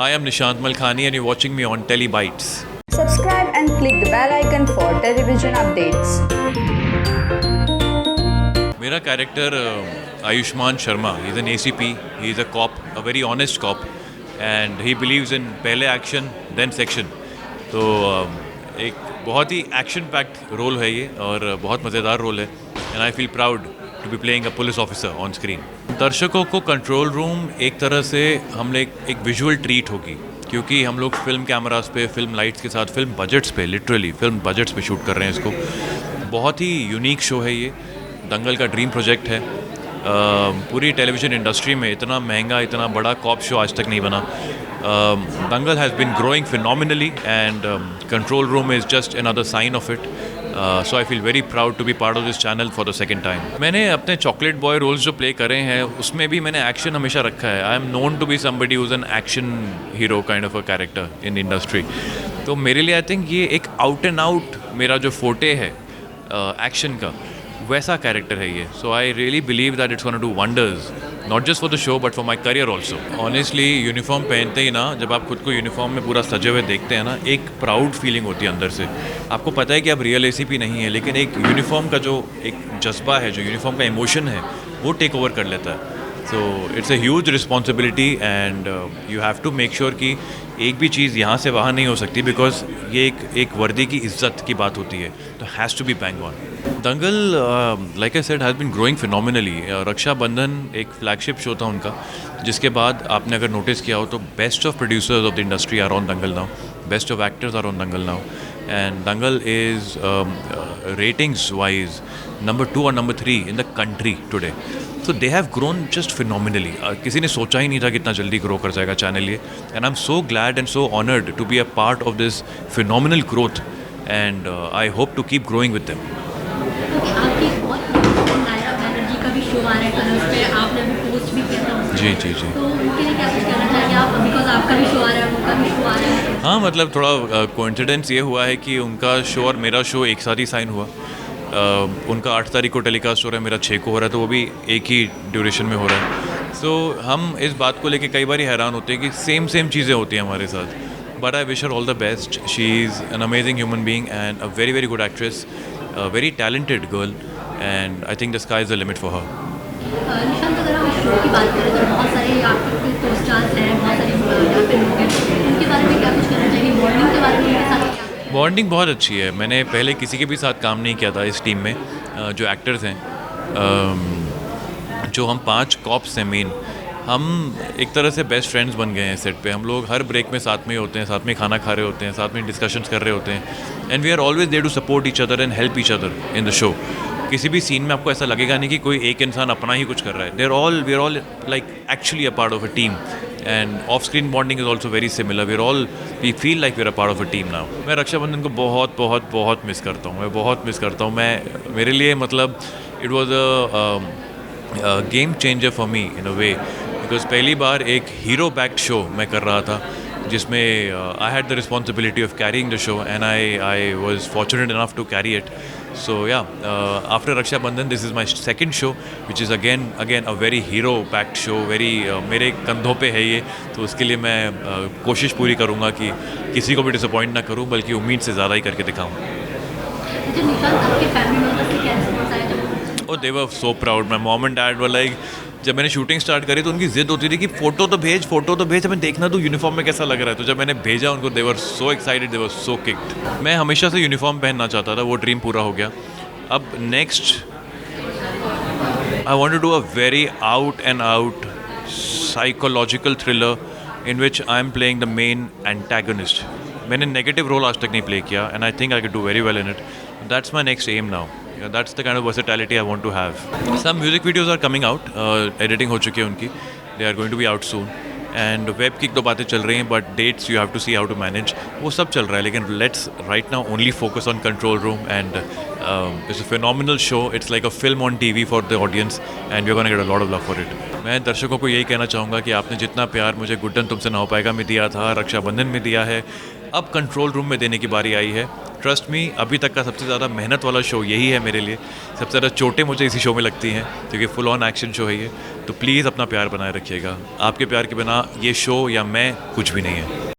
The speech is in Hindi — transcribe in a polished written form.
Hi, I'm Nishant Malkhani and you're watching me on Telebytes. Subscribe and click the bell icon for television updates. मेरा character Ayushman Sharma, he's an ACP, he's a cop, a very honest cop, and he believes in पहले एक्शन देन सेक्शन. तो एक बहुत ही एक्शन पैक्ड रोल है ये और बहुत मज़ेदार रोल है and I feel proud to be playing a police officer on screen. दर्शकों को कंट्रोल रूम एक तरह से हमने एक विजुअल ट्रीट होगी क्योंकि हम लोग फिल्म कैमरास पे, फिल्म लाइट्स के साथ, फिल्म बजट्स पे, लिटरली फिल्म बजट्स पे शूट कर रहे हैं इसको. बहुत ही यूनिक शो है ये, दंगल का ड्रीम प्रोजेक्ट है. पूरी टेलीविज़न इंडस्ट्री में इतना महंगा, इतना बड़ा कॉप शो आज तक नहीं बना. Dangal has been growing phenomenally and control room is just another sign of it. So I feel very proud to be part of this channel for the second time. मैंने अपने चॉकलेट बॉय रोल्स जो प्ले करे हैं उसमें भी मैंने एक्शन हमेशा रखा है. I am known to be somebody who's an action hero kind of a character in industry. तो मेरे लिए आई थिंक ये एक आउट एंड आउट मेरा जो फोटे है एक्शन का, वैसा कैरेक्टर है ये. So I really believe that it's gonna do wonders, not just for the show but for my career also. Honestly uniform पहनते ही ना, जब आप खुद को यूनिफॉर्म में पूरा सजे हुए देखते हैं ना, एक प्राउड फीलिंग होती है अंदर से. आपको पता है कि आप रियल ACP नहीं है, लेकिन एक यूनिफॉर्म का जो एक जज्बा है, जो यूनिफॉर्म का इमोशन है, वो टेक ओवर कर लेता है. So it's a huge responsibility and you have to make sure कि एक भी चीज़ यहाँ से वहाँ नहीं हो सकती बिकॉज ये एक वर्दी की इज्जत की बात होती है. तो has to be bang on. Dangal like I said has been growing phenomenally. Rakshabandhan एक फ्लैगशिप शो था उनका, जिसके बाद आपने अगर नोटिस किया हो तो best of producers of the industry are on Dangal now, best of actors are on Dangal now, and Dangal is ratings wise number 2 और number 3 in the country today. So they have grown just phenomenally. किसी ने सोचा ही नहीं था कितना जल्दी ग्रो कर जाएगा चैनल ये. And I'm so glad and so honored to be a part of this phenomenal growth. And I hope to keep growing with them. आपकी बहुत नायरा बैनर्जी का भी शो आ रहा है कलर्स पे, आपने अभी पोस्ट भी किया था. जी. तो उनके लिए क्या कुछ कहना चाहिए आप, बिकॉज आपका भी शो आ रहा है, उनका भी शो आ रहा है. हाँ, मतलब थोड़ा कोइंसिडेंस ये हुआ है कि उनका शो और मेरा शो एक साथ ही साइन हुआ. उनका 8 तारीख को टेलीकास्ट हो रहा है, मेरा 6 को हो रहा है, तो वो भी एक ही ड्यूरेशन में हो रहा है. सो हम इस बात को लेके कई बार हैरान होते हैं कि सेम चीज़ें होती हैं हमारे साथ. But I wish her all the best. She is an amazing human being and a very very good actress, very talented girl, and I think the sky is the limit for her. Nishant, अगर हम शो की बात करें तो बहुत सारे आपके को स्टार्स हैं, बहुत सारे फिल्म हैं, उनके बारे में क्या कुछ कहना चाहिए, बॉन्डिंग के बारे में उनके साथ? बॉन्डिंग बहुत अच्छी है. मैंने पहले किसी के भी साथ काम नहीं किया था इस टीम में. जो एक्टर्स हैं, जो हम 5 कॉप्स हैं मेन, हम एक तरह से बेस्ट फ्रेंड्स बन गए हैं सेट पे. हम लोग हर ब्रेक में साथ में होते हैं, साथ में खाना खा रहे होते हैं, साथ में डिस्कशंस कर रहे होते हैं, and we are always there to support each other and help each other in the show. किसी भी सीन में आपको ऐसा लगेगा नहीं कि कोई एक इंसान अपना ही कुछ कर रहा है. We are all like actually a part of a team. And off screen bonding is also very similar. We feel like we are a part of a team now. मैं रक्षाबंधन को बहुत बहुत बहुत मिस करता हूँ. मैं बहुत मिस करता हूँ. मेरे लिए मतलब it was a game changer for me in a way, because पहली बार एक हीरो बैक्ड शो मैं कर रहा था जिसमें I had the responsibility of carrying the show and I was fortunate enough to carry it. So yeah, after Raksha Bandhan, this is my second show, which is again a very hero-packed show. Very मेरे कंधों पे है ये, तो उसके लिए मैं कोशिश पूरी करूँगा कि किसी को भी डिसअपॉइंट ना करूँ, बल्कि उम्मीद से ज़्यादा ही करके दिखाऊँ. Oh, they were so proud. My mom and dad were like, जब मैंने शूटिंग स्टार्ट करी तो उनकी जिद होती थी कि फ़ोटो तो भेज, हमें देखना तो यूनिफॉर्म में कैसा लग रहा है. तो जब मैंने भेजा उनको, दे वर सो एक्साइटेड, दे वर सो किक्ड. मैं हमेशा से यूनिफॉर्म पहनना चाहता था, वो ड्रीम पूरा हो गया. अब next I want to do a very out and out psychological thriller in which I am playing the main antagonist. मैंने नेगेटिव रोल आज तक नहीं प्ले किया and I think I can do very well in it. That's my next aim now. That's the kind of versatility I want to have. Some music videos are coming out. Editing हो चुकी है उनकी. They are going to be out soon. And web की तो बातें चल रही हैं, but dates you have to see how to manage. वो सब चल रहा है, लेकिन let's right now only focus on Control Room, and it's a phenomenal show. It's like a film on TV for the audience, and we're going to get a lot of love for it. मैं दर्शकों को यही कहना चाहूँगा कि आपने जितना प्यार मुझे गुड्डन तुमसे ना हो पाएगा में दिया था, रक्षाबंधन में दिया है, अब कंट्रोल रूम में देने की बारी आई है. ट्रस्ट मी, अभी तक का सबसे ज़्यादा मेहनत वाला शो यही है मेरे लिए. सबसे ज़्यादा चोटें मुझे इसी शो में लगती हैं क्योंकि फुल ऑन एक्शन शो है ये. तो प्लीज़ अपना प्यार बनाए रखिएगा। आपके प्यार के बिना ये शो या मैं कुछ भी नहीं है।